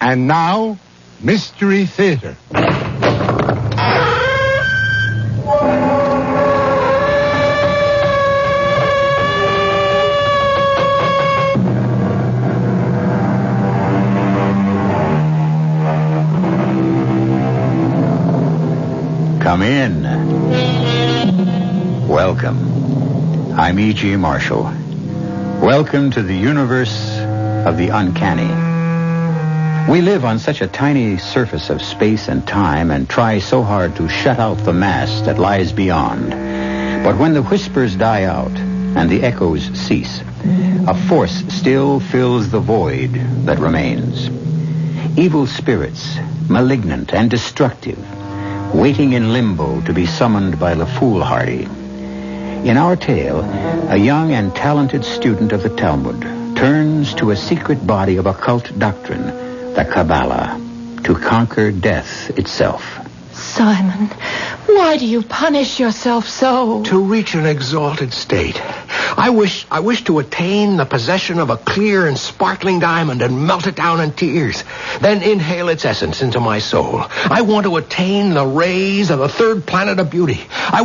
And now, Mystery Theater. Come in. Welcome. I'm E.G. Marshall. Welcome to the universe of the uncanny. We live on such a tiny surface of space and time and try so hard to shut out the mass that lies beyond. But when the whispers die out and the echoes cease, a force still fills the void that remains. Evil spirits, malignant and destructive, waiting in limbo to be summoned by the foolhardy. In our tale, a young and talented student of the Talmud turns to a secret body of occult doctrine, the Kabbalah, to conquer death itself. Simon, why do you punish yourself so? To reach an exalted state. I wish to attain the possession of a clear and sparkling diamond and melt it down in tears. Then inhale its essence into my soul. I want to attain the rays of the third planet of beauty. I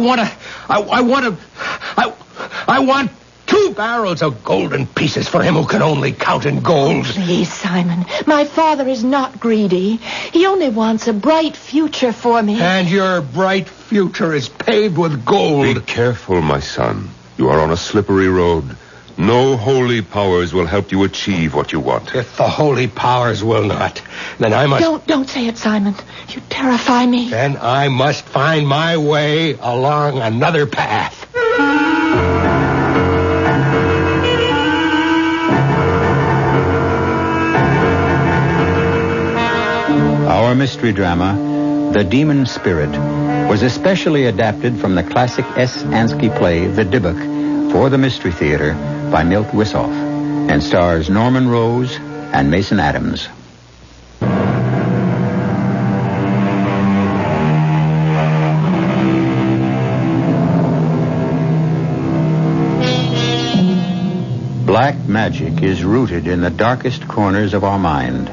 want 2 barrels of golden pieces for him who can only count in gold. Please, Simon, my father is not greedy. He only wants a bright future for me. And your bright future is paved with gold. Be careful, my son. You are on a slippery road. No holy powers will help you achieve what you want. If the holy powers will not, then I must... Don't say it, Simon. You terrify me. Then I must find my way along another path. Our mystery drama, The Demon Spirit, was especially adapted from the classic S. Ansky play, The Dybbuk, for the Mystery Theater by Milt Wissoff, and stars Norman Rose and Mason Adams. Black magic is rooted in the darkest corners of our mind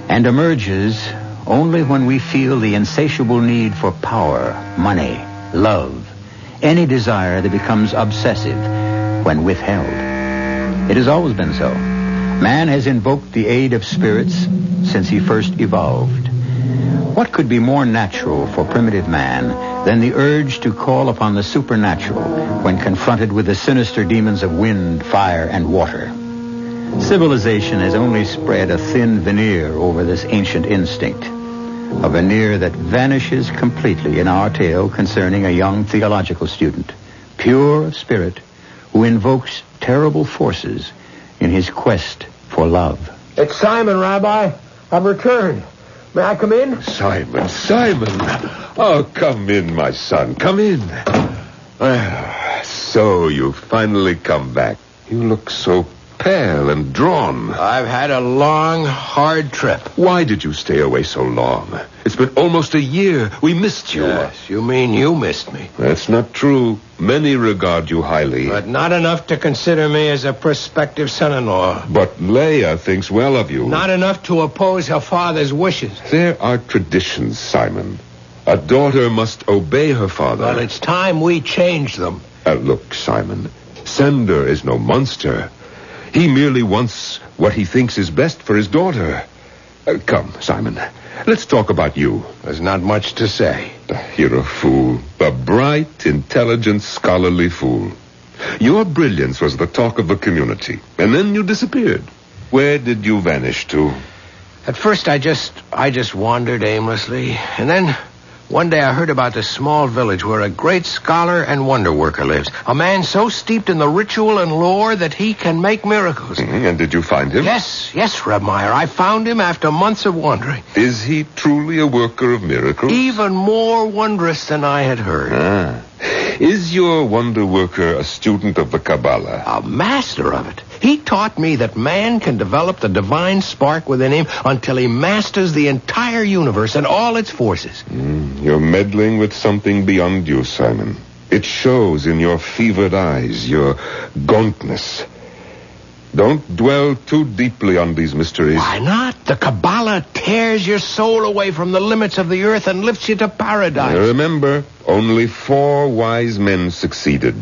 and emerges only when we feel the insatiable need for power, money, love, any desire that becomes obsessive when withheld. It has always been so. Man has invoked the aid of spirits since he first evolved. What could be more natural for primitive man than the urge to call upon the supernatural when confronted with the sinister demons of wind, fire, and water? Civilization has only spread a thin veneer over this ancient instinct, a veneer that vanishes completely in our tale concerning a young theological student, pure of spirit, who invokes terrible forces in his quest for love. It's Simon, Rabbi. I've returned. May I come in? Simon. Oh, come in, my son. Come in. So you've finally come back. You look so pale and drawn. I've had a long, hard trip. Why did you stay away so long? It's been almost a year. We missed you. Yes, you mean you missed me. That's not true. Many regard you highly. But not enough to consider me as a prospective son-in-law. But Leah thinks well of you. Not enough to oppose her father's wishes. There are traditions, Simon. A daughter must obey her father. Well, it's time we change them. Look, Simon, Sender is no monster. He merely wants what he thinks is best for his daughter. Come, Simon, let's talk about you. There's not much to say. You're a fool. A bright, intelligent, scholarly fool. Your brilliance was the talk of the community, and then you disappeared. Where did you vanish to? At first, I just wandered aimlessly, and then one day I heard about this small village where a great scholar and wonder worker lives. A man so steeped in the ritual and lore that he can make miracles. And did you find him? Yes, Reb Meyer. I found him after months of wandering. Is he truly a worker of miracles? Even more wondrous than I had heard. Is your wonder worker a student of the Kabbalah? A master of it. He taught me that man can develop the divine spark within him until he masters the entire universe and all its forces. You're meddling with something beyond you, Simon. It shows in your fevered eyes, your gauntness. Don't dwell too deeply on these mysteries. Why not? The Kabbalah tears your soul away from the limits of the earth and lifts you to paradise. Remember, only 4 wise men succeeded.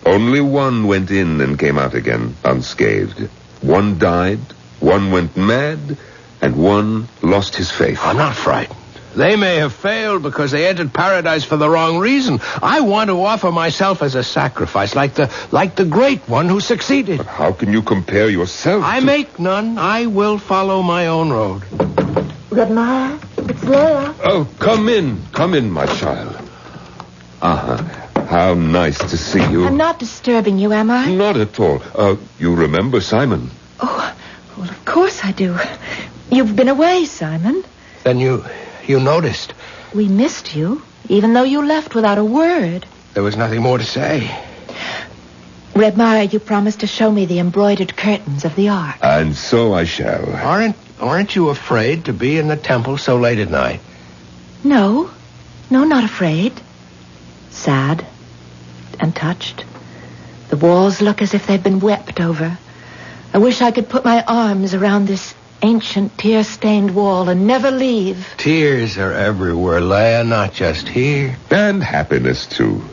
Only one went in and came out again unscathed. One died, one went mad, and one lost his faith. I'm not frightened. They may have failed because they entered paradise for the wrong reason. I want to offer myself as a sacrifice, like the great one who succeeded. But how can you compare yourself I make none. I will follow my own road. Good night. It's Leia. Oh, come in, my child. How nice to see you. I'm not disturbing you, am I? Not at all. You remember Simon? Oh, well, of course I do. You've been away, Simon. Then you noticed. We missed you, even though you left without a word. There was nothing more to say. Red Mara, you promised to show me the embroidered curtains of the ark. And so I shall. Aren't you afraid to be in the temple so late at night? No, not afraid. Sad and touched. The walls look as if they've been wept over. I wish I could put my arms around this ancient tear-stained wall and never leave. Tears are everywhere, Leia, not just here. And happiness, too.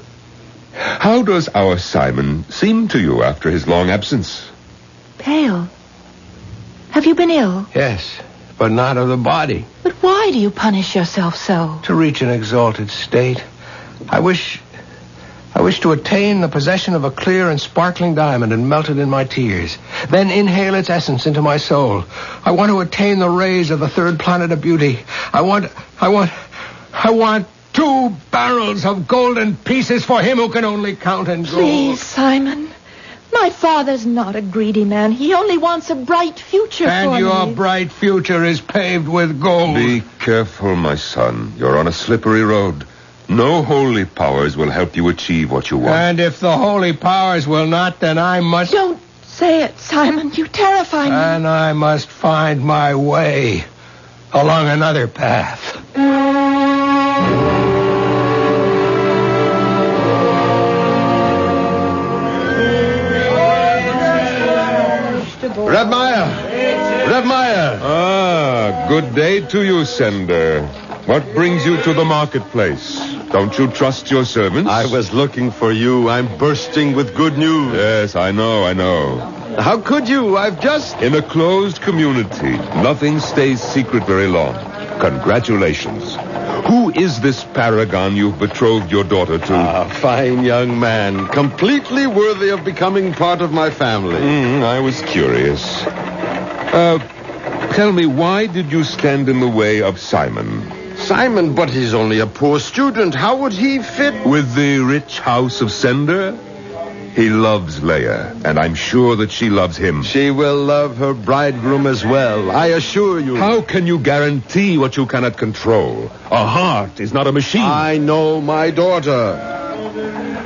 How does our Simon seem to you after his long absence? Pale. Have you been ill? Yes, but not of the body. But why do you punish yourself so? To reach an exalted state. I wish to attain the possession of a clear and sparkling diamond and melt it in my tears. Then inhale its essence into my soul. I want to attain the rays of the third planet of beauty. I want 2 barrels of golden pieces for him who can only count in gold. Please, Simon. My father's not a greedy man. He only wants a bright future for me. And your bright future is paved with gold. Be careful, my son. You're on a slippery road. No holy powers will help you achieve what you want. And if the holy powers will not, then I must... Don't say it, Simon. You terrify me. And I must find my way along another path. Red Meyer! Ah, good day to you, Sender. What brings you to the marketplace? Don't you trust your servants? I was looking for you. I'm bursting with good news. Yes, I know. How could you? I've just... In a closed community, nothing stays secret very long. Congratulations. Who is this paragon you've betrothed your daughter to? A fine young man, completely worthy of becoming part of my family. I was curious. Tell me, why did you stand in the way of Simon? Simon, but he's only a poor student. How would he fit? With the rich house of Sender? He loves Leia, and I'm sure that she loves him. She will love her bridegroom as well, I assure you. How can you guarantee what you cannot control? A heart is not a machine. I know my daughter.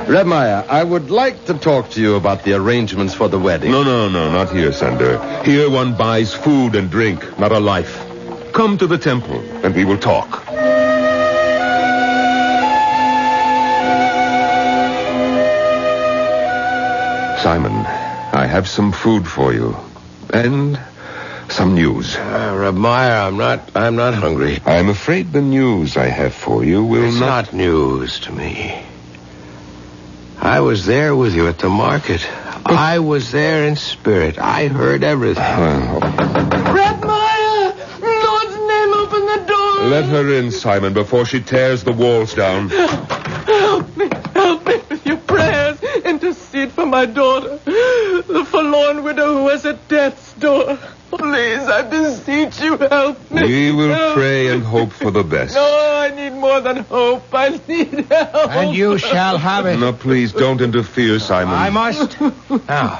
Red Meyer, I would like to talk to you about the arrangements for the wedding. No, not here, Sender. Here one buys food and drink, not a life. Come to the temple, and we will talk. Simon, I have some food for you. And some news. Reb Meyer, I'm not hungry. I'm afraid the news I have for you will It's not news to me. I was there with you at the market. I was there in spirit. I heard everything. Red Maya! Lord's name, open the door! Let her in, Simon, before she tears the walls down. Help me with your prayers. Intercede for my daughter, the forlorn widow who is at death's door. Please, I beseech you, help me. We will Help pray me. and hope for the best. No, I need more than hope. I need help. And you shall have it. No, please, don't interfere, Simon. I must. Now,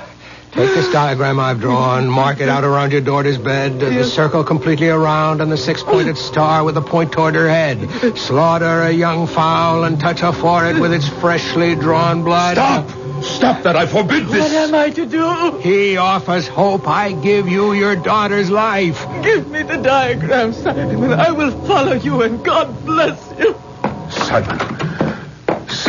take this diagram I've drawn, mark it out around your daughter's bed, the circle completely around, and the 6-pointed star with a point toward her head. Slaughter a young fowl and touch her forehead with its freshly drawn blood. Stop that. I forbid this. What am I to do? He offers hope. I give you your daughter's life. Give me the diagram, Simon. I will follow you, and God bless you. Simon.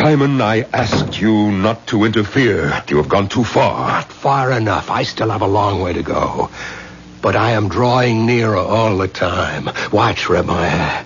Simon, I asked you not to interfere. You have gone too far. Not far enough. I still have a long way to go. But I am drawing nearer all the time. Watch, Remiah.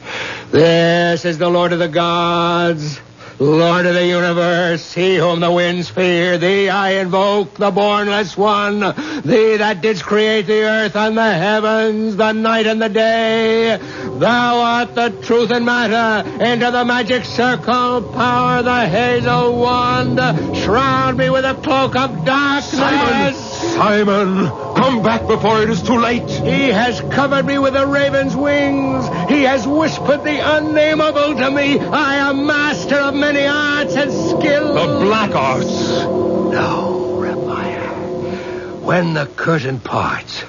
This is the Lord of the gods, Lord of the universe, he whom the winds fear. Thee I invoke, the bornless one, thee that didst create the earth and the heavens, the night and the day. Thou art the truth and matter. Into the magic circle, power the hazel wand. Shroud me with a cloak of darkness. Simon, come back before it is too late. He has covered me with a raven's wings. He has whispered the unnameable to me. I am master of many arts and skills. The black arts. No, Remiah. When the curtain parts,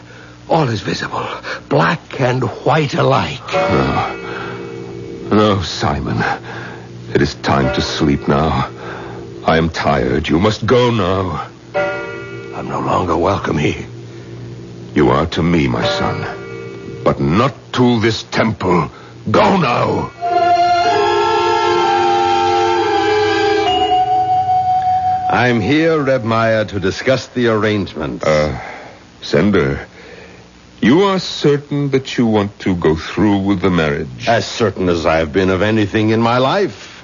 all is visible, black and white alike. No, Simon. It is time to sleep now. I am tired. You must go now. I'm no longer welcome here. You are to me, my son, but not to this temple. Go now. I'm here, Reb Meyer, to discuss the arrangements. Sender, you are certain that you want to go through with the marriage? As certain as I have been of anything in my life.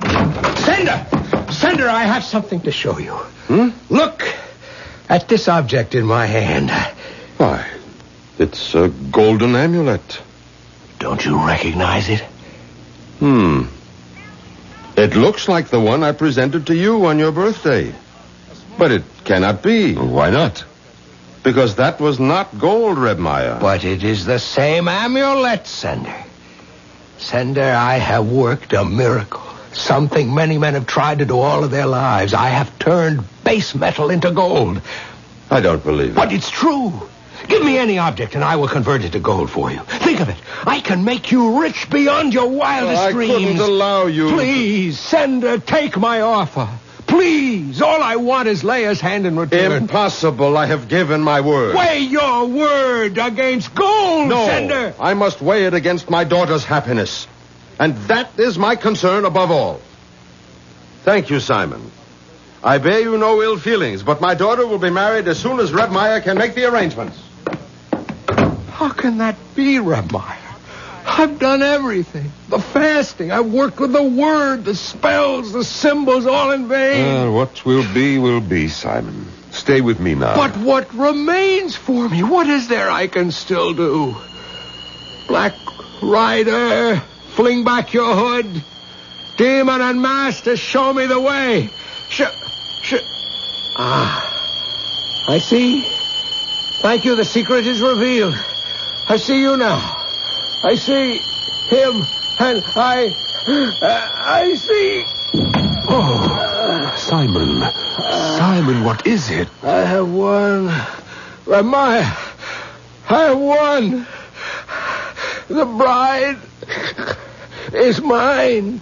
Sender, I have something to show you. Look at this object in my hand. Why, it's a golden amulet. Don't you recognize it? It looks like the one I presented to you on your birthday. But it cannot be. Why not? Because that was not gold, Reb Meyer. But it is the same amulet, Sender. Sender, I have worked a miracle. Something many men have tried to do all of their lives. I have turned base metal into gold. I don't believe it. But it's true. Give me any object and I will convert it to gold for you. Think of it. I can make you rich beyond your wildest dreams. I couldn't allow you. Please, Sender, take my offer. Please. All I want is Leah's hand in return. Impossible. I have given my word. Weigh your word against gold, No, Sender. I must weigh it against my daughter's happiness. And that is my concern above all. Thank you, Simon. I bear you no ill feelings, but my daughter will be married as soon as Reb Meyer can make the arrangements. How can that be, Reb Meyer? I've done everything. The fasting. I've worked with the word, the spells, the symbols, all in vain. What will be, Simon. Stay with me now. But what remains for me? What is there I can still do? Black Rider, fling back your hood. Demon and master, show me the way. I see. Thank you, the secret is revealed. I see you now. I see him, and I see... Oh, Simon, what is it? I have won. Remiah, I have won. The bride is mine.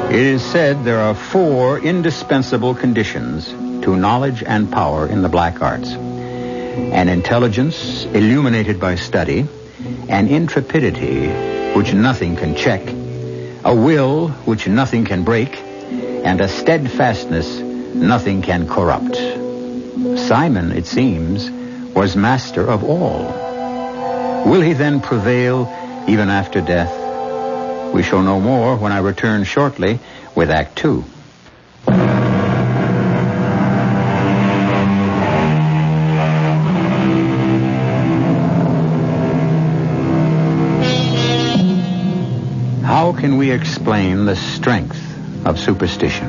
It is said there are 4 indispensable conditions to knowledge and power in the black arts: an intelligence illuminated by study, an intrepidity which nothing can check, a will which nothing can break, and a steadfastness nothing can corrupt. Simon, it seems, was master of all. Will he then prevail even after death? We shall know more when I return shortly with Act 2. How can we explain the strength of superstition?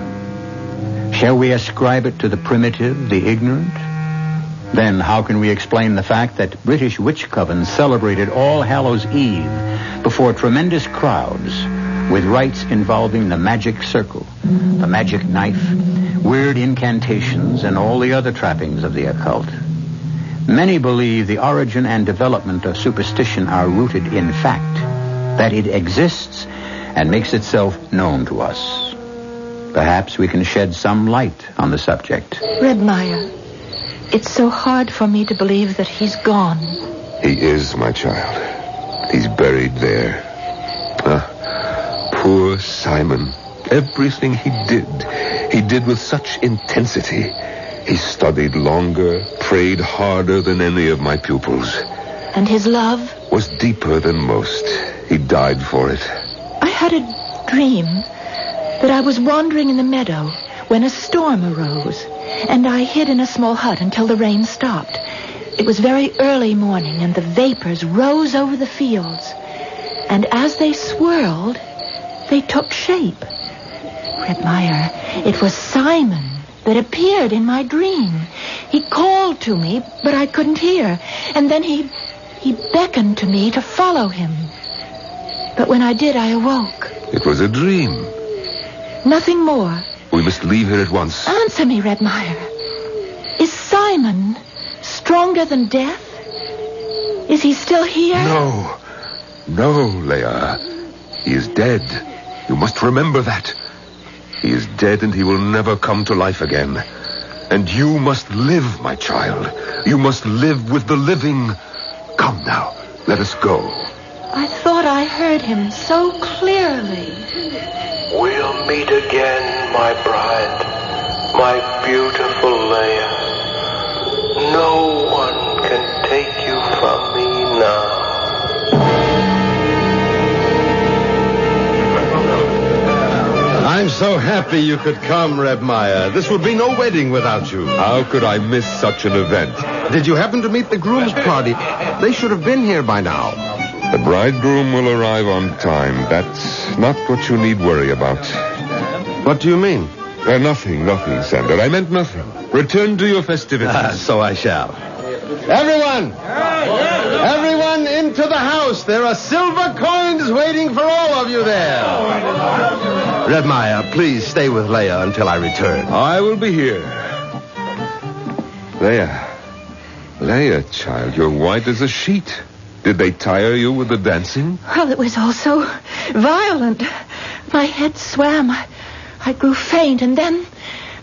Shall we ascribe it to the primitive, the ignorant? Then how can we explain the fact that British witch covens celebrated All Hallows Eve before tremendous crowds with rites involving the magic circle, the magic knife, weird incantations, and all the other trappings of the occult? Many believe the origin and development of superstition are rooted in fact, that it exists and makes itself known to us. Perhaps we can shed some light on the subject. Reb Meyer, it's so hard for me to believe that he's gone. He is, my child. He's buried there. Poor Simon. Everything he did with such intensity. He studied longer, prayed harder than any of my pupils. And his love? Was deeper than most. He died for it. I had a dream that I was wandering in the meadow when a storm arose, and I hid in a small hut until the rain stopped. It was very early morning, and the vapors rose over the fields. And as they swirled, they took shape. Red Meyer, it was Simon that appeared in my dream. He called to me, but I couldn't hear. And then he beckoned to me to follow him. But when I did, I awoke. It was a dream. Nothing more. We must leave here at once. Answer me, Red Meyer. Is Simon stronger than death? Is he still here? No, Leah. He is dead. You must remember that. He is dead and he will never come to life again. And you must live, my child. You must live with the living. Come now, let us go. I thought I heard him so clearly. We'll meet again, my bride, my beautiful Leia. No one can take you from me now. I'm so happy you could come, Reb Meyer. This would be no wedding without you. How could I miss such an event? Did you happen to meet the groom's party? They should have been here by now. The bridegroom will arrive on time. That's not what you need worry about. What do you mean? Nothing, Sander. I meant nothing. Return to your festivities. So I shall. Everyone into the house. There are silver coins waiting for all of you there. Reb Meyer, please stay with Leia until I return. I will be here. Leia, child, you're white as a sheet. Did they tire you with the dancing? Well, it was all so violent. My head swam. I grew faint, and then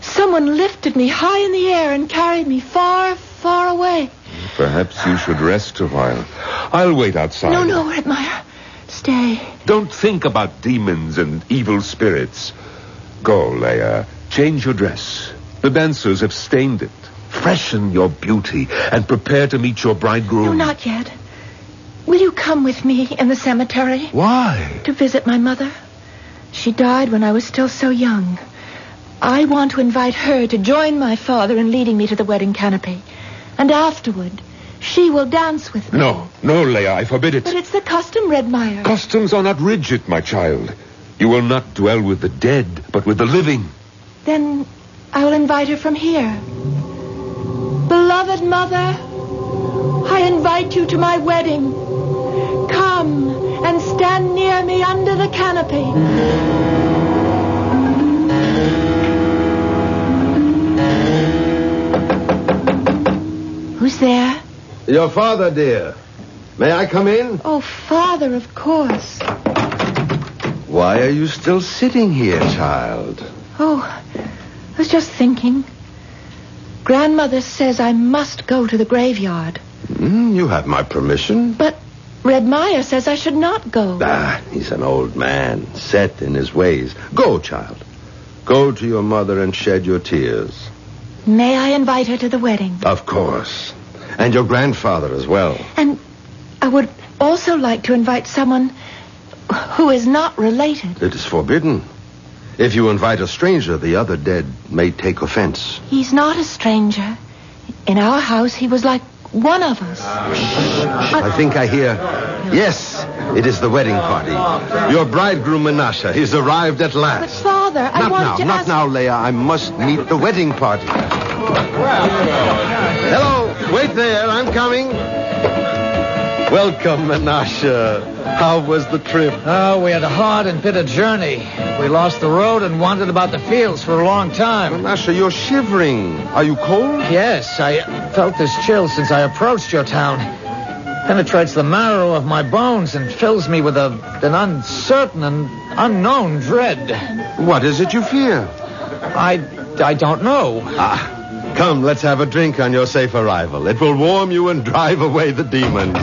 someone lifted me high in the air and carried me far, far away. Perhaps you should rest a while. I'll wait outside. No, Red Meyer. Stay. Don't think about demons and evil spirits. Go, Leia. Change your dress. The dancers have stained it. Freshen your beauty and prepare to meet your bridegroom. No, not yet. Will you come with me in the cemetery? Why? To visit my mother. She died when I was still so young. I want to invite her to join my father in leading me to the wedding canopy. And afterward, she will dance with me. No, Leia, I forbid it. But it's the custom, Red Meyer. Customs are not rigid, my child. You will not dwell with the dead, but with the living. Then I will invite her from here. Beloved mother, I invite you to my wedding. Come and stand near me under the canopy. Who's there? Your father, dear. May I come in? Oh, Father, of course. Why are you still sitting here, child? Oh, I was just thinking. Grandmother says I must go to the graveyard. You have my permission. But Red Meyer says I should not go. He's an old man, set in his ways. Go, child. Go to your mother and shed your tears. May I invite her to the wedding? Of course. And your grandfather as well. And I would also like to invite someone who is not related. It is forbidden. If you invite a stranger, the other dead may take offense. He's not a stranger. In our house, he was like one of us. I think I hear. Yes, it is the wedding party. Your bridegroom, Menashe, he's arrived at But, last. Father, I wanted to Not ask... now, Leia. I must meet the wedding party. Hello. Wait there. I'm coming. Welcome, Menashe. How was the trip? Oh, we had a hard and bitter journey. We lost the road and wandered about the fields for a long time. Menashe, you're shivering. Are you cold? Yes, I felt this chill since I approached your town. Penetrates the marrow of my bones and fills me with an uncertain and unknown dread. What is it you fear? I don't know. Come, let's have a drink on your safe arrival. It will warm you and drive away the demons.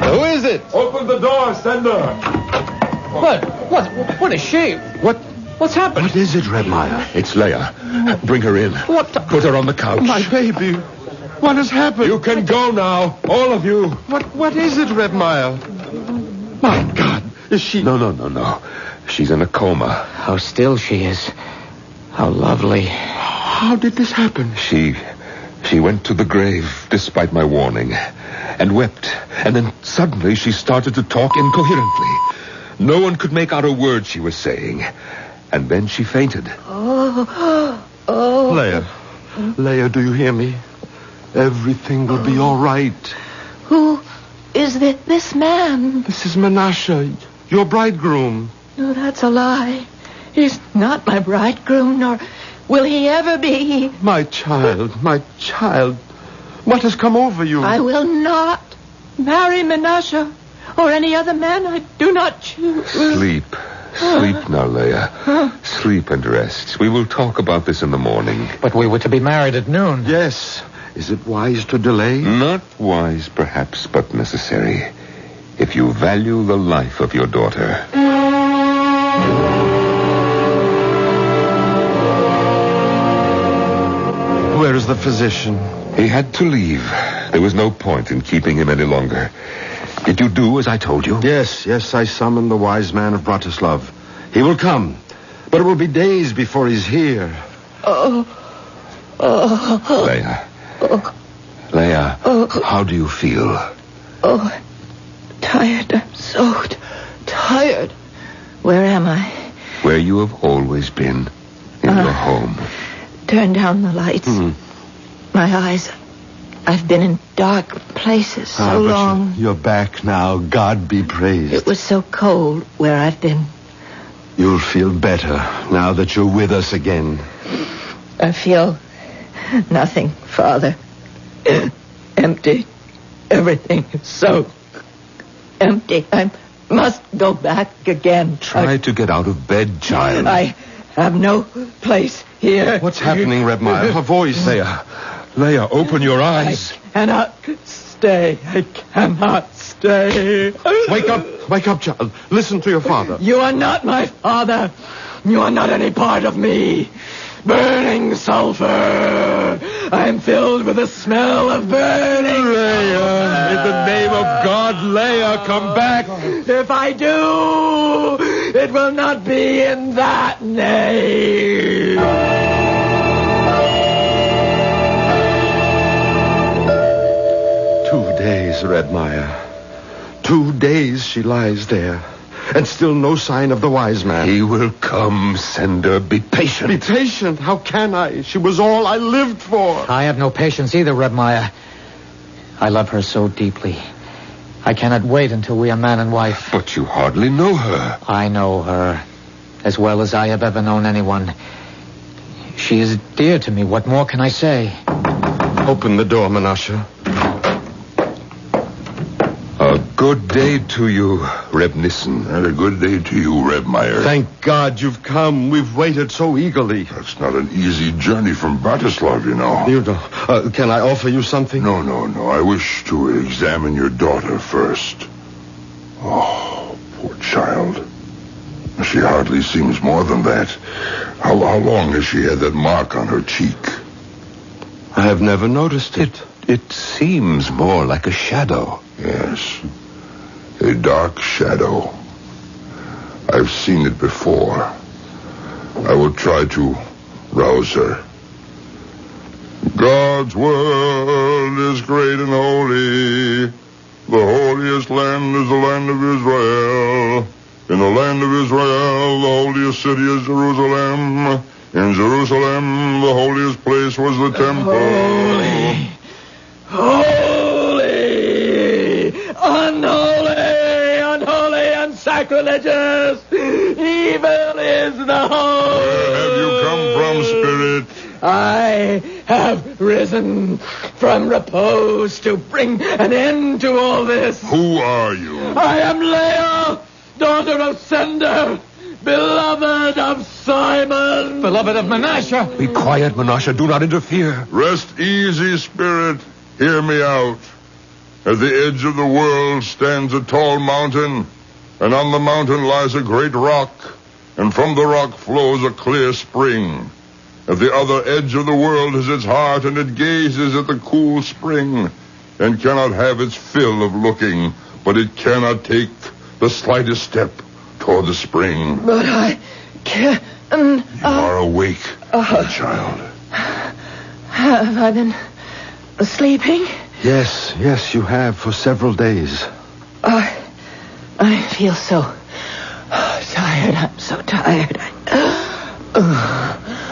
Who is it? Open the door, Sender. What is she? What's happened? What is it, Redmeyer? It's Leia. Bring her in. What the... Put her on the couch. My baby. What has happened? You can go now, all of you. What is it, Redmeyer? My God. Is she... No. She's in a coma. How still she is. How lovely. How did this happen? She went to the grave despite my warning and wept. And then suddenly she started to talk incoherently. No one could make out a word she was saying. And then she fainted. Leia, do you hear me? Everything will be all right. Who is this man? This is Menashe, your bridegroom. No, that's a lie. He's not my bridegroom, nor will he ever be. My child. What has come over you? I will not marry Menashe or any other man I do not choose. Sleep now, Leia. Sleep and rest. We will talk about this in the morning. But we were to be married at noon. Yes. Is it wise to delay? Not wise, perhaps, but necessary. If you value the life of your daughter. Where is the physician? He had to leave. There was no point in keeping him any longer. Did you do as I told you? Yes, I summoned the wise man of Bratislav. He will come, but it will be days before he's here. Leia, how do you feel? Tired. I'm so tired. Where am I? Where you have always been. In your home. Turn down the lights. My eyes. I've been in dark places so long. You're back now. God be praised. It was so cold where I've been. You'll feel better now that you're with us again. I feel nothing, Father. Empty. Everything is so empty. I must go back again. Try to get out of bed, child. I have no place here. What's happening, Redmeyer? Her voice. Leia, open your eyes. I cannot stay. I cannot stay. Wake up, child. Listen to your father. You are not my father. You are not any part of me. Burning sulfur. I am filled with the smell of burning. Leia, in the name of God, Leia, come back. If I do, it will not be in that name. 2 days, Redmeyer. 2 days she lies there. And still no sign of the wise man. He will come, Sender. Be patient. Be patient? How can I? She was all I lived for. I have no patience either, Redmeyer. I love her so deeply. I cannot wait until we are man and wife. But you hardly know her. I know her as well as I have ever known anyone. She is dear to me. What more can I say? Open the door, Menashe. A good day to you, Reb Nissen. And a good day to you, Redmeyer. Thank God you've come. We've waited so eagerly. That's not an easy journey from Bratislav, you know. You know. Can I offer you something? No. I wish to examine your daughter first. Oh, poor child. She hardly seems more than that. How long has she had that mark on her cheek? I have never noticed it. It seems more like a shadow. Yes. A dark shadow. I've seen it before. I will try to rouse her. God's world is great and holy. The holiest land is the land of Israel. In the land of Israel, the holiest city is Jerusalem. In Jerusalem, the holiest place was the temple. Unholy and sacrilegious. Evil is the whole. Where have you come from, Spirit? I have risen from repose to bring an end to all this. Who are you? I am Leia, daughter of Sender, beloved of Simon. Beloved of Menashe. Be quiet, Menashe. Do not interfere. Rest easy, Spirit. Hear me out. At the edge of the world stands a tall mountain, and on the mountain lies a great rock, and from the rock flows a clear spring. At the other edge of the world is its heart, and it gazes at the cool spring, and cannot have its fill of looking, but it cannot take the slightest step toward the spring. But I can't... You are awake, my child. Have I been sleeping? Yes, you have for several days. I feel so tired. I'm so tired.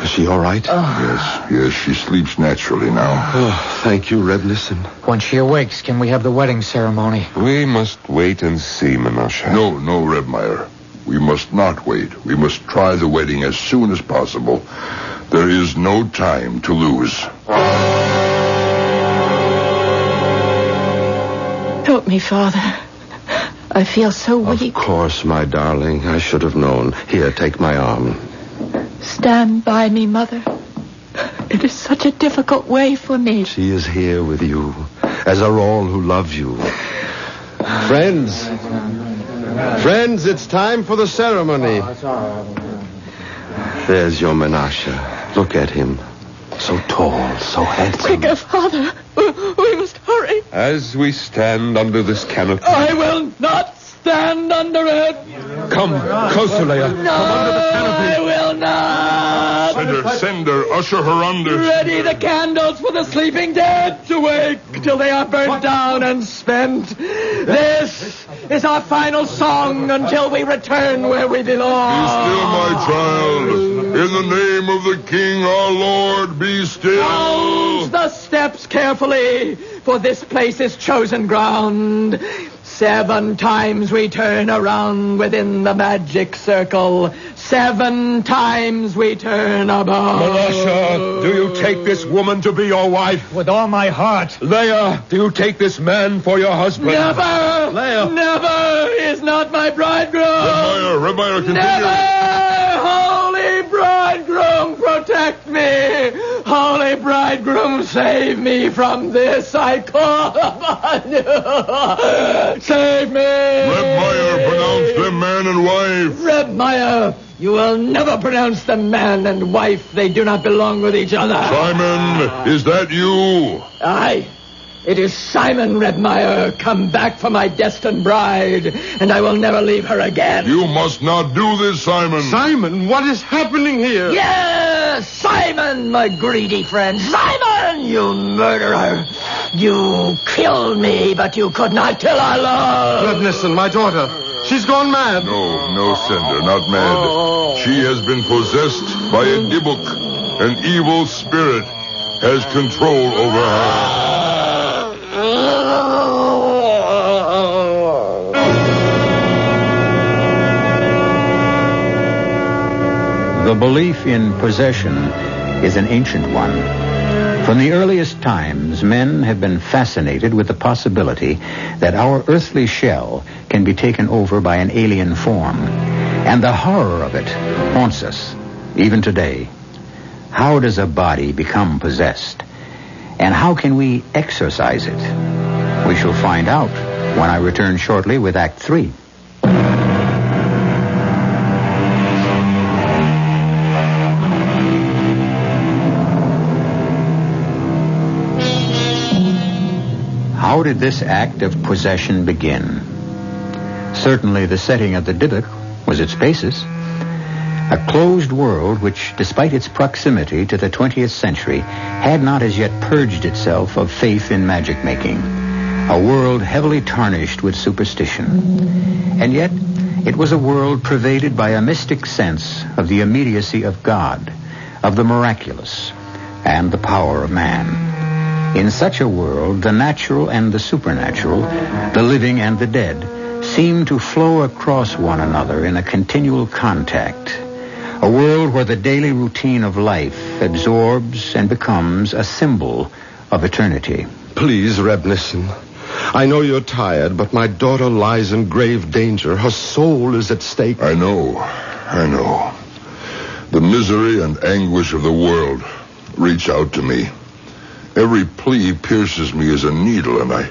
Is she all right? Yes, she sleeps naturally now. Oh, thank you, Rebnisson. When she awakes, can we have the wedding ceremony? We must wait and see, Menashe. No, Rebmeyer. We must not wait. We must try the wedding as soon as possible. There is no time to lose. Help me, Father. I feel so weak. Of course, my darling. I should have known. Here, take my arm. Stand by me, Mother. It is such a difficult way for me. She is here with you, as are all who love you. Friends, it's time for the ceremony. There's your Menashe. Look at him. So tall, so handsome. Quicker, Father. We must hurry. As we stand under this canopy... I will not stand under it. Come, closer, Leia. No, come under the canopy. I will not. Send her, usher her under. Ready the candles for the sleeping dead to wake till they are burnt down and spent. This is our final song until we return where we belong. Be still, my child. In the name of the King, our Lord, be still. Mount the steps carefully, for this place is chosen ground. 7 times we turn around within the magic circle. 7 times we turn about. Menashe, do you take this woman to be your wife? With all my heart. Leia, do you take this man for your husband? Never! Leia. Never is not my bridegroom! Rebmeyer, continue. Never! Holy bridegroom, protect me! Holy bridegroom, save me from this, I call upon you! Save me! Rebmeyer, pronounce them man and wife. Rebmeyer, you will never pronounce them man and wife. They do not belong with each other. Simon, is that you? Aye. It is Simon Rebmeyer, come back for my destined bride, and I will never leave her again. You must not do this, Simon. Simon, what is happening here? Yes, Simon, my greedy friend. Simon, you murderer. You killed me, but you could not kill our love. Rebnisson, my daughter. She's gone mad. No, Sender, not mad. She has been possessed by a Dibuk. An evil spirit has control over her. The belief in possession is an ancient one. From the earliest times, men have been fascinated with the possibility that our earthly shell can be taken over by an alien form. And the horror of it haunts us, even today. How does a body become possessed? And how can we exorcise it? We shall find out when I return shortly with Act 3. How did this act of possession begin? Certainly the setting of the Dybbuk was its basis. A closed world which, despite its proximity to the 20th century, had not as yet purged itself of faith in magic-making. A world heavily tarnished with superstition. And yet, it was a world pervaded by a mystic sense of the immediacy of God, of the miraculous, and the power of man. In such a world, the natural and the supernatural, the living and the dead, seem to flow across one another in a continual contact. A world where the daily routine of life absorbs and becomes a symbol of eternity. Please, Rebnisson. I know you're tired, but my daughter lies in grave danger. Her soul is at stake. I know. The misery and anguish of the world reach out to me. Every plea pierces me as a needle, and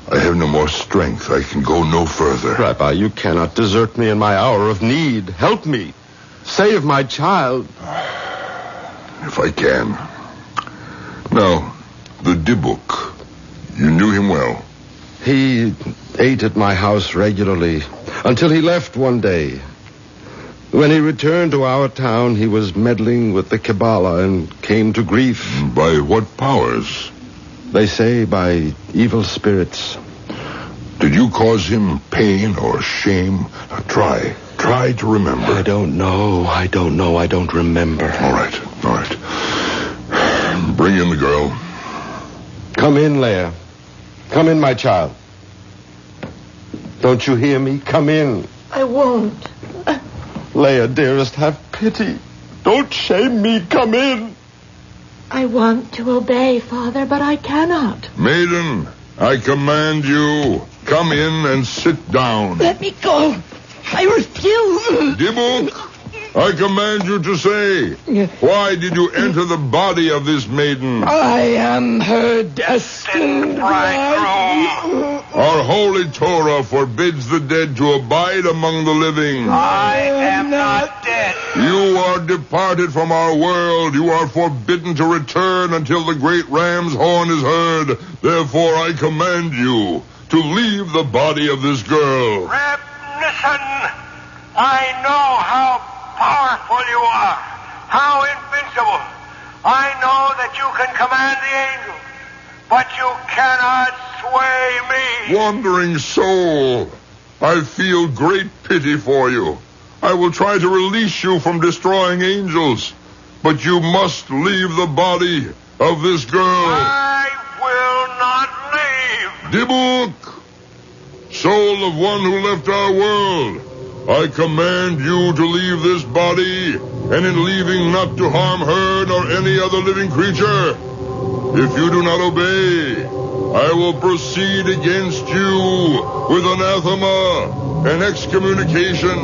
I have no more strength. I can go no further. Rabbi, you cannot desert me in my hour of need. Help me. Save my child. If I can. Now, the Dybbuk. You knew him well. He ate at my house regularly until he left one day. When he returned to our town, he was meddling with the Kabbalah and came to grief. By what powers? They say by evil spirits. Did you cause him pain or shame? Now try to remember. I don't know. I don't remember. All right. Bring in the girl. Come in, Leah. Come in, my child. Don't you hear me? Come in. I won't. Leah, dearest, have pity. Don't shame me. Come in. I want to obey, Father, but I cannot. Maiden, I command you, come in and sit down. Let me go. I refuse. Dybbuk, I command you to say, why did you enter the body of this maiden? I am her destined bride. Our holy Torah forbids the dead to abide among the living. I am not dead. You are departed from our world. You are forbidden to return until the great ram's horn is heard. Therefore, I command you to leave the body of this girl. Reb Nissen, I know how powerful you are, how invincible. I know that you can command the angels, but you cannot sway me. Wandering soul, I feel great pity for you. I will try to release you from destroying angels, but you must leave the body of this girl. I will not leave. Dybbuk, soul of one who left our world, I command you to leave this body, and in leaving not to harm her nor any other living creature. If you do not obey, I will proceed against you with anathema and excommunication,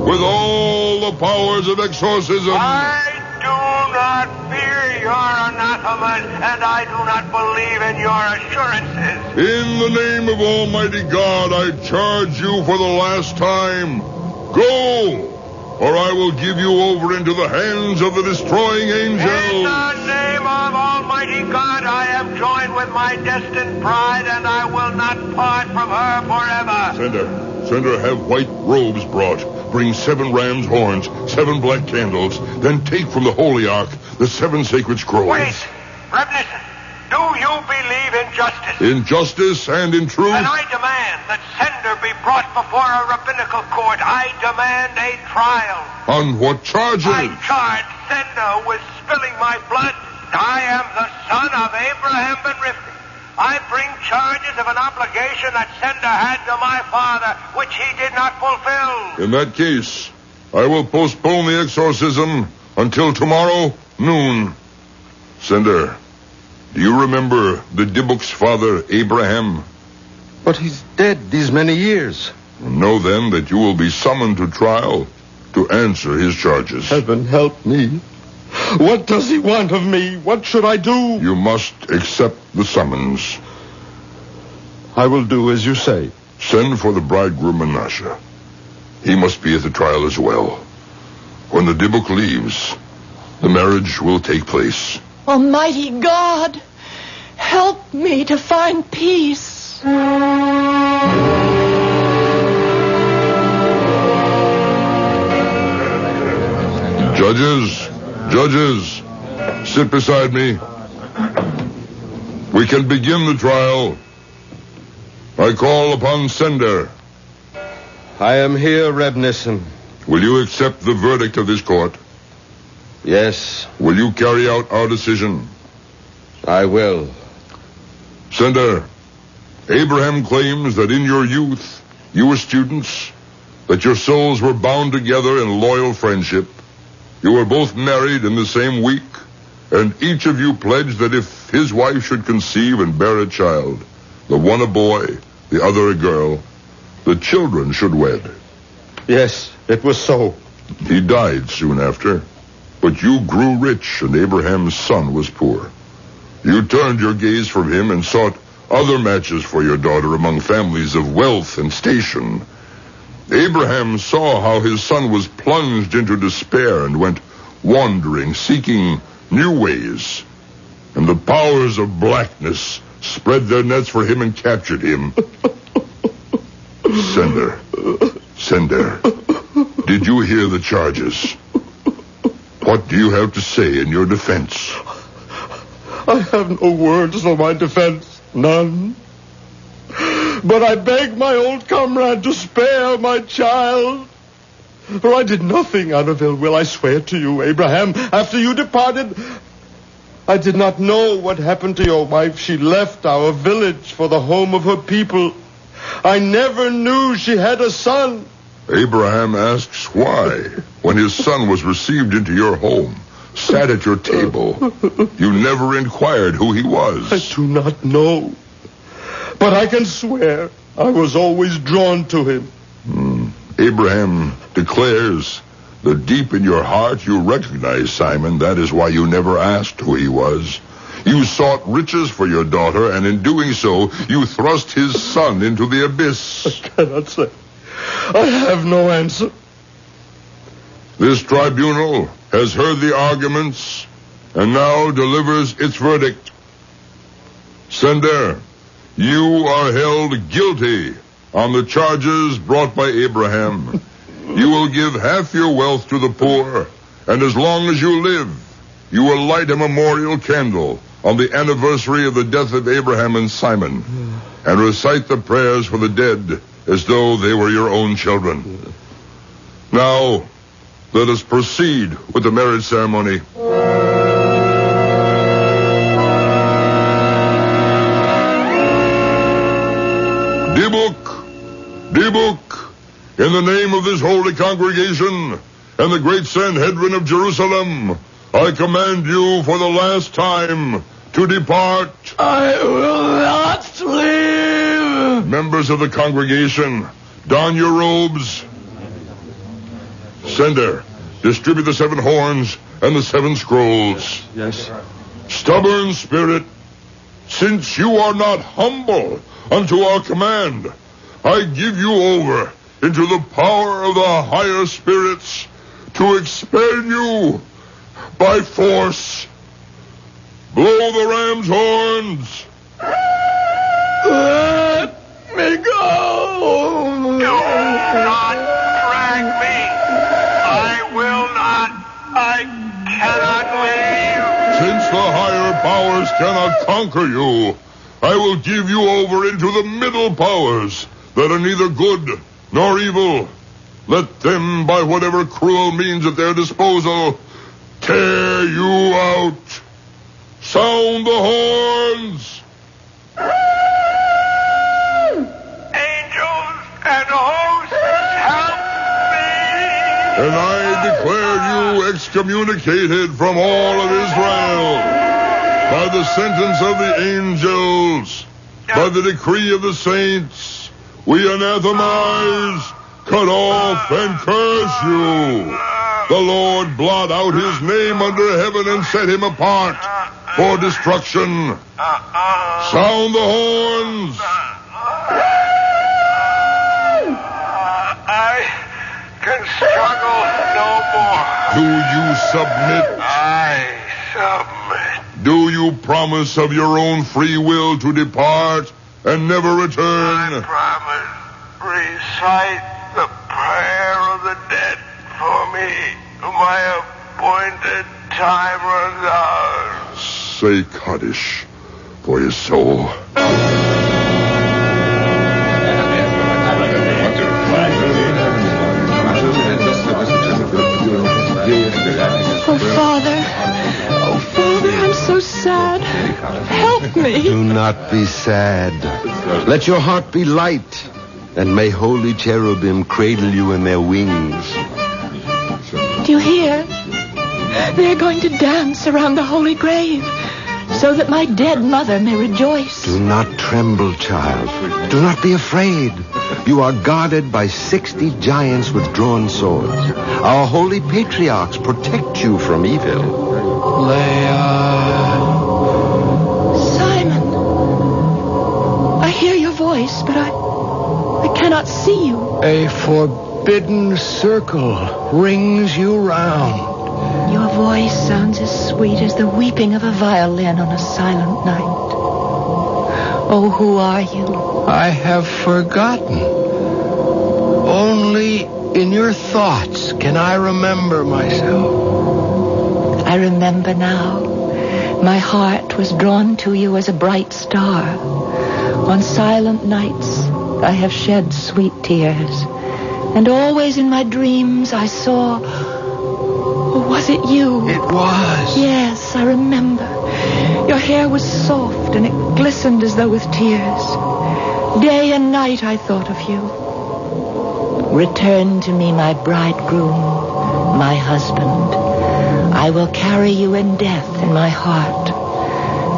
with all the powers of exorcism. I do not fear your anathemas, and I do not believe in your assurances. In the name of Almighty God, I charge you for the last time. Go, or I will give you over into the hands of the destroying angels. In the name of Almighty God, I am joined with my destined bride, and I will not part from her forever. Send her, have white robes brought. Bring 7 ram's horns, 7 black candles. Then take from the holy ark the 7 sacred scrolls. Wait, Reb Nissen, do you believe in justice? In justice and in truth. Then I demand that Sender be brought before a rabbinical court. I demand a trial. On what charges? I charge Sender with spilling my blood. I am the son of Abraham ben Rivka. I bring charges of an obligation that Sender had to my father, which he did not fulfill. In that case, I will postpone the exorcism until tomorrow noon. Sender, do you remember the Dybbuk's father, Abraham? But he's dead these many years. Know then that you will be summoned to trial to answer his charges. Heaven help me. What does he want of me? What should I do? You must accept the summons. I will do as you say. Send for the bridegroom Menashe. He must be at the trial as well. When the Dybbuk leaves, the marriage will take place. Almighty God, help me to find peace. Judges, sit beside me. We can begin the trial. I call upon Sender. I am here, Reb Nissen. Will you accept the verdict of this court? Yes. Will you carry out our decision? I will. Sender, Abraham claims that in your youth, you were students, that your souls were bound together in loyal friendship. You were both married in the same week, and each of you pledged that if his wife should conceive and bear a child, the one a boy, the other a girl, the children should wed. Yes, it was so. He died soon after, but you grew rich, and Abraham's son was poor. You turned your gaze from him and sought other matches for your daughter among families of wealth and station. Abraham saw how his son was plunged into despair and went wandering, seeking new ways. And the powers of blackness spread their nets for him and captured him. Sender, did you hear the charges? What do you have to say in your defense? I have no words for my defense. None. But I beg my old comrade to spare my child. For I did nothing out of ill will, I swear to you, Abraham. After you departed, I did not know what happened to your wife. She left our village for the home of her people. I never knew she had a son. Abraham asks why, when his son was received into your home, sat at your table, you never inquired who he was. I do not know. But I can swear I was always drawn to him. Abraham declares that deep in your heart you recognize Simon. That is why you never asked who he was. You sought riches for your daughter, and in doing so, you thrust his son into the abyss. I cannot say. I have no answer. This tribunal has heard the arguments and now delivers its verdict. Sender, you are held guilty on the charges brought by Abraham. You will give half your wealth to the poor, and as long as you live, you will light a memorial candle on the anniversary of the death of Abraham and Simon, and recite the prayers for the dead as though they were your own children. Now, let us proceed with the marriage ceremony. Dibuk, in the name of this holy congregation and the great Sanhedrin of Jerusalem, I command you for the last time to depart. I will not leave. Members of the congregation, don your robes. Sender, distribute the 7 horns and the 7 scrolls. Yes. Stubborn spirit, since you are not humble unto our command, I give you over into the power of the higher spirits to expel you by force. Blow the ram's horns. Let me go. Do not drag me. I will not. I cannot leave. Since the higher powers cannot conquer you, I will give you over into the middle powers that are neither good nor evil. Let them, by whatever cruel means at their disposal, tear you out. Sound the horns. Angels and hosts, help me. And I declare you excommunicated from all of Israel by the sentence of the angels, by the decree of the saints. We anathemize, cut off, and curse you. The Lord blot out his name under heaven and set him apart for destruction. Sound the horns. I can struggle no more. Do you submit? I submit. Do you promise of your own free will to depart and never return? I promise. Recite the prayer of the dead for me. My appointed time runs out. Say Kaddish for his soul. Oh, Father, I'm so sad. Help me. Do not be sad. Let your heart be light, and may holy cherubim cradle you in their wings. Do you hear? They're going to dance around the holy grave so that my dead mother may rejoice. Do not tremble, child. Do not be afraid. You are guarded by 60 giants with drawn swords. Our holy patriarchs protect you from evil. Simon. voice, but I cannot see you. A forbidden circle rings you round. Your voice sounds as sweet as the weeping of a violin on a silent night. Oh, who are you? I have forgotten. Only in your thoughts can I remember myself. I remember now. My heart was drawn to you as a bright star. On silent nights, I have shed sweet tears. And always in my dreams, I saw... Oh, was it you? It was. Yes, I remember. Your hair was soft and it glistened as though with tears. Day and night I thought of you. Return to me, my bridegroom, my husband. I will carry you in death in my heart.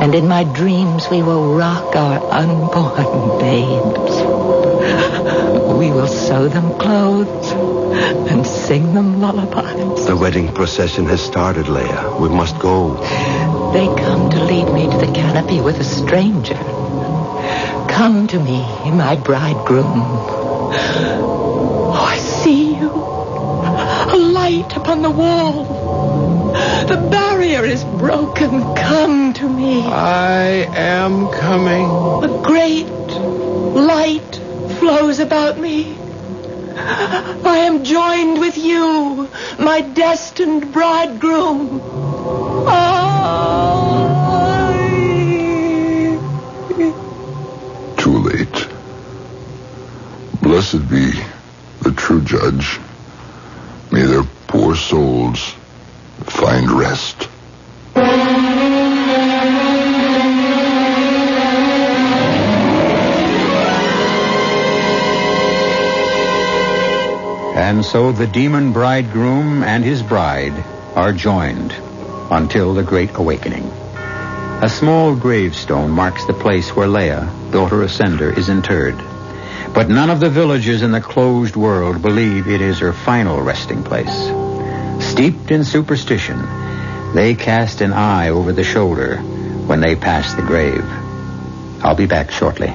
And in my dreams we will rock our unborn babes. We will sew them clothes and sing them lullabies. The wedding procession has started, Leia. We must go. They come to lead me to the canopy with a stranger. Come to me, my bridegroom. Oh, I see you. A light upon the wall. The barrier is broken. Come to me. I am coming. A great light flows about me. I am joined with you, my destined bridegroom. Too late. Blessed be the true judge. May their poor souls find rest. And so the demon bridegroom and his bride are joined until the Great Awakening. A small gravestone marks the place where Leia, daughter of Sender, is interred. But none of the villagers in the closed world believe it is her final resting place. Steeped in superstition, they cast an eye over the shoulder when they pass the grave. I'll be back shortly.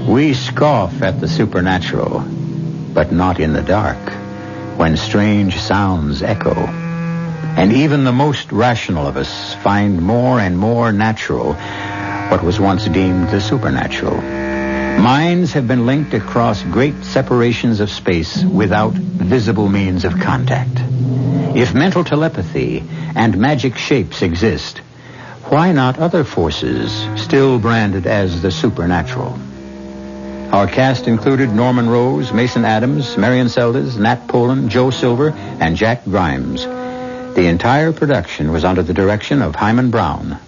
We scoff at the supernatural, but not in the dark, when strange sounds echo. And even the most rational of us find more and more natural what was once deemed the supernatural. Minds have been linked across great separations of space without visible means of contact. If mental telepathy and magic shapes exist, why not other forces still branded as the supernatural? Our cast included Norman Rose, Mason Adams, Marion Seldes, Nat Poland, Joe Silver, and Jack Grimes. The entire production was under the direction of Hyman Brown.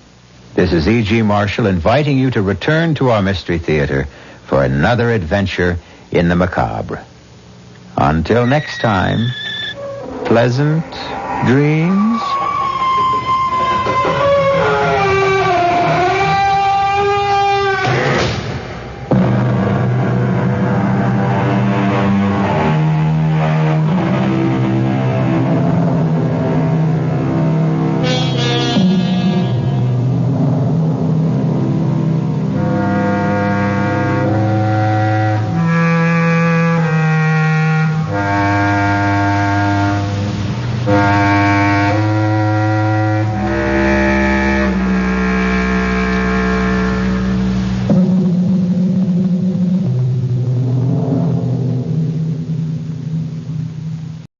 This is E.G. Marshall inviting you to return to our Mystery Theater for another adventure in the macabre. Until next time, pleasant dreams.